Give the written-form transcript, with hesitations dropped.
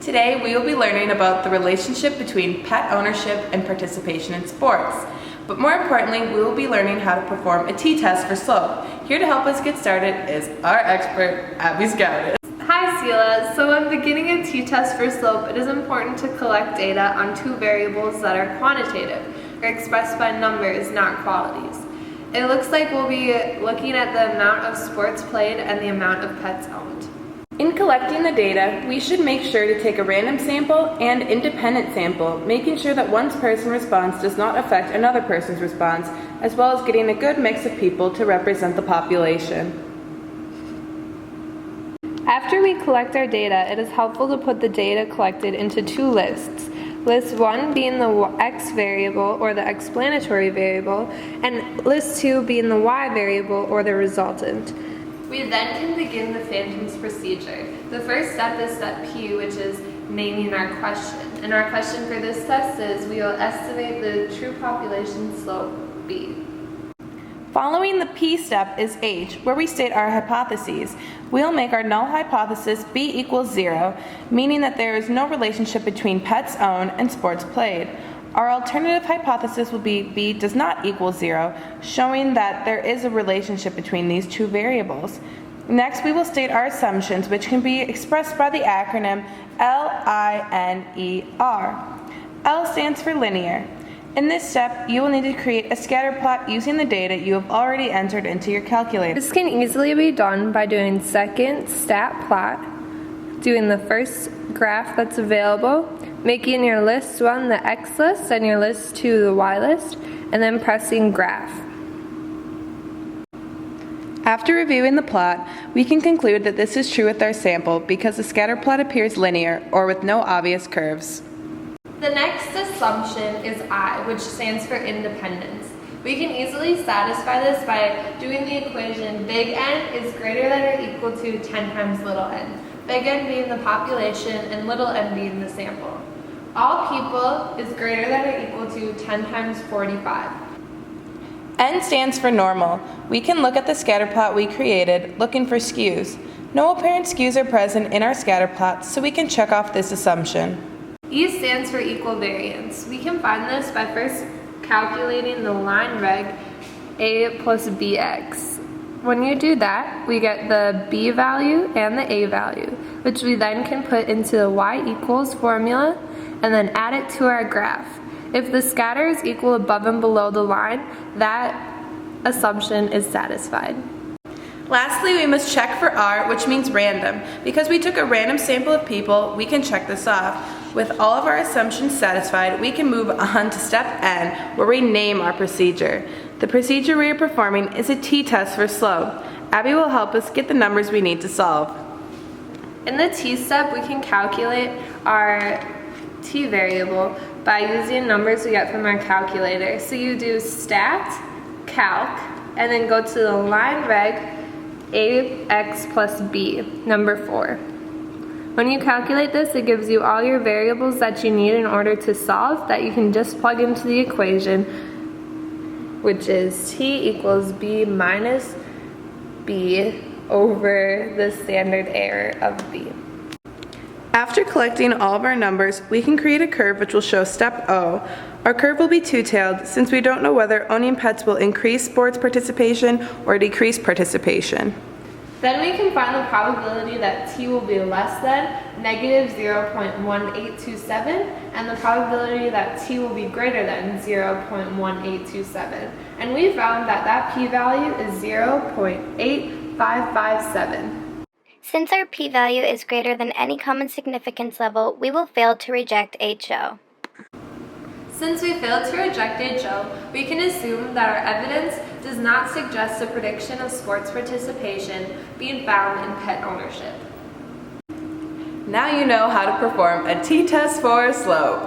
Today we will be learning about the relationship between pet ownership and participation in sports. But more importantly, we will be learning how to perform a t-test for slope. Here to help us get started is our expert, Abby Scoutis. Hi Sela. So when beginning a t-test for slope, it is important to collect data on two variables that are quantitative, or expressed by numbers, not qualities. It looks like we'll be looking at the amount of sports played and the amount of pets owned. In collecting the data, we should make sure to take a random sample and independent sample, making sure that one person's response does not affect another person's response, as well as getting a good mix of people to represent the population. After we collect our data, it is helpful to put the data collected into two lists. List 1 being the x variable, or the explanatory variable, and list 2 being the y variable, or the resultant. We then can begin the Phantom's procedure. The first step is step P, which is naming our question. And our question for this test is, we will estimate the true population slope B. Following the P step is H, where we state our hypotheses. We'll make our null hypothesis B equals 0, meaning that there is no relationship between pets owned and sports played. Our alternative hypothesis will be B does not equal 0, showing that there is a relationship between these two variables. Next, we will state our assumptions, which can be expressed by the acronym LINER. L stands for linear. In this step, you will need to create a scatter plot using the data you have already entered into your calculator. This can easily be done by doing second stat plot, doing the first graph that's available, making your list 1 the X list and your list 2 the Y list, and then pressing graph. After reviewing the plot, we can conclude that this is true with our sample because the scatter plot appears linear or with no obvious curves. The next assumption is I, which stands for independence. We can easily satisfy this by doing the equation big N is greater than or equal to 10 times little n. Big N being the population and little n being the sample. All people is greater than or equal to 10 times 45. N stands for normal. We can look at the scatter plot we created, looking for skews. No apparent skews are present in our scatter plot, so we can check off this assumption. E stands for equal variance. We can find this by first calculating the line reg A plus BX. When you do that, we get the B value and the A value, which we then can put into the Y equals formula and then add it to our graph. If the scatter is equal above and below the line, that assumption is satisfied. Lastly, we must check for R, which means random. Because we took a random sample of people, we can check this off. With all of our assumptions satisfied, we can move on to step N, where we name our procedure. The procedure we are performing is a t-test for slope. Abby will help us get the numbers we need to solve. In the t step, we can calculate our t variable by using numbers we get from our calculator. So you do stat, calc, and then go to the line reg ax plus b, number 4. When you calculate this, it gives you all your variables that you need in order to solve that you can just plug into the equation, which is t equals b minus b over the standard error of b. After collecting all of our numbers, we can create a curve which will show step O. Our curve will be two-tailed since we don't know whether owning pets will increase sports participation or decrease participation. Then we can find the probability that t will be less than negative 0.1827 and the probability that t will be greater than 0.1827. And we found that that p-value is 0.8557. Since our p-value is greater than any common significance level, we will fail to reject HO. Since we failed to reject HO, we can assume that our evidence does not suggest a prediction of sports participation being found in pet ownership. Now you know how to perform a t-test for slope.